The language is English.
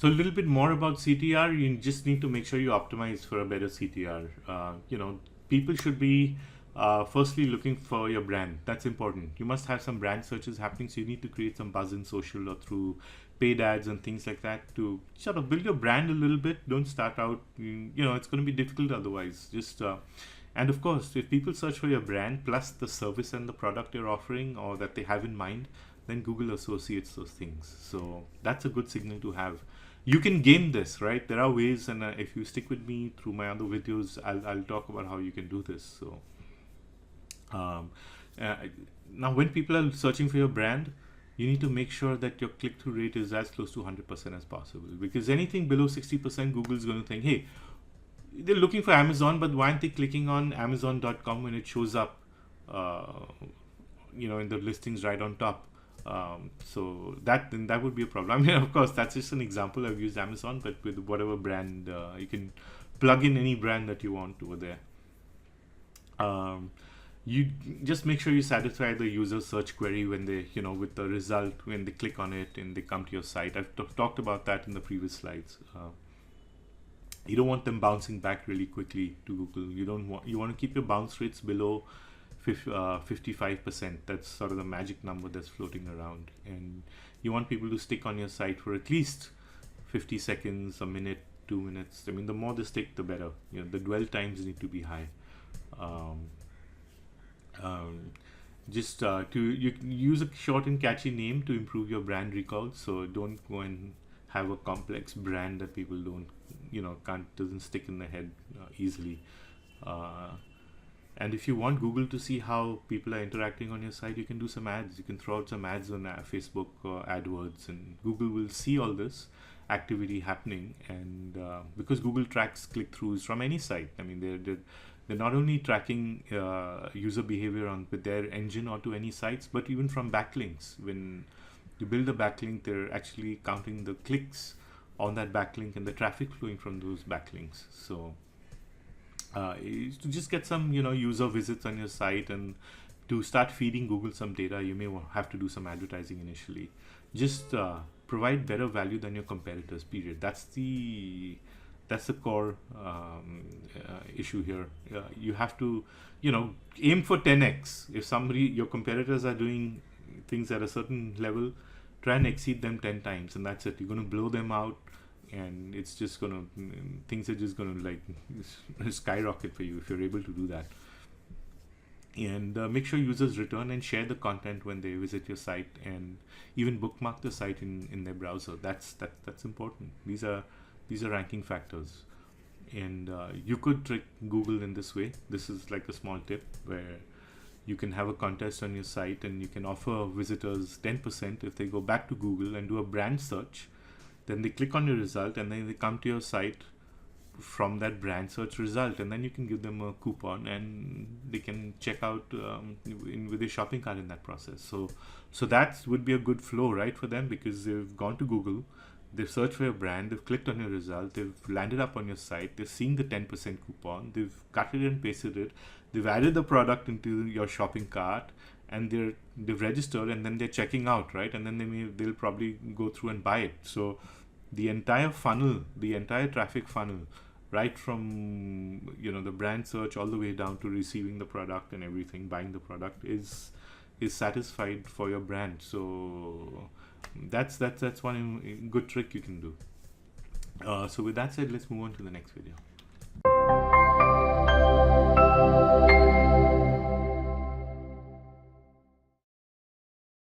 So a little bit more about CTR. You just need to make sure you optimize for a better CTR. People should be firstly looking for your brand. That's important. You must have some brand searches happening. So you need to create some buzz in social or through paid ads and things like that to sort of build your brand a little bit. Don't start out. It's going to be difficult otherwise. And of course, if people search for your brand plus the service and the product you're offering or that they have in mind, then Google associates those things. So that's a good signal to have. You can game this, right? There are ways, and if you stick with me through my other videos, I'll talk about how you can do this. So um, uh, now when people are searching for your brand, you need to make sure that your click-through rate is as close to 100% as possible, because anything below 60%, Google's going to think, hey, they're looking for Amazon, but why aren't they clicking on Amazon.com when it shows up, in the listings right on top? So that would be a problem. I mean, of course, that's just an example. I've used Amazon, but with whatever brand, you can plug in any brand that you want over there. You just make sure you satisfy the user search query when they, with the result, when they click on it and they come to your site. I've talked about that in the previous slides. You don't want them bouncing back really quickly to Google. You want to keep your bounce rates below 55%. That's sort of the magic number that's floating around, and you want people to stick on your site for at least 50 seconds, a minute, 2 minutes. I mean, the more they stick, the better. The dwell times need to be high. You use a short and catchy name to improve your brand recall. So don't go and have a complex brand that people doesn't stick in the head easily. And if you want Google to see how people are interacting on your site, you can do some ads. You can throw out some ads on Facebook or AdWords, and Google will see all this activity happening. And because Google tracks click-throughs from any site, I mean, they're not only tracking user behavior with their engine or to any sites, but even from backlinks. When you build a backlink, they're actually counting the clicks on that backlink and the traffic flowing from those backlinks. So to just get some user visits on your site and to start feeding Google some data, you may have to do some advertising initially. Just provide better value than your competitors, period. That's the core issue here. You have to aim for 10x. If your competitors are doing things at a certain level, try and exceed them 10 times, and that's it. You're going to blow them out, and things are just going to skyrocket for you if you're able to do that. And make sure users return and share the content when they visit your site, and even bookmark the site in their browser. That's important. These are ranking factors, and you could trick Google in this way. This is like a small tip where you can have a contest on your site, and you can offer visitors 10% if they go back to Google and do a brand search. Then they click on your result, and then they come to your site from that brand search result, and then you can give them a coupon, and they can check out with their shopping cart in that process. So that would be a good flow, right, for them, because they've gone to Google, they've searched for your brand, they've clicked on your result, they've landed up on your site, they've seen the 10% coupon, they've cut it and pasted it, they've added the product into your shopping cart, and they've registered, and then they're checking out, right? And then they'll probably go through and buy it. So the entire funnel, the entire traffic funnel, right from the brand search all the way down to receiving the product and everything, buying the product, is satisfied for your brand. So that's one good trick you can do. So with that said, let's move on to the next video.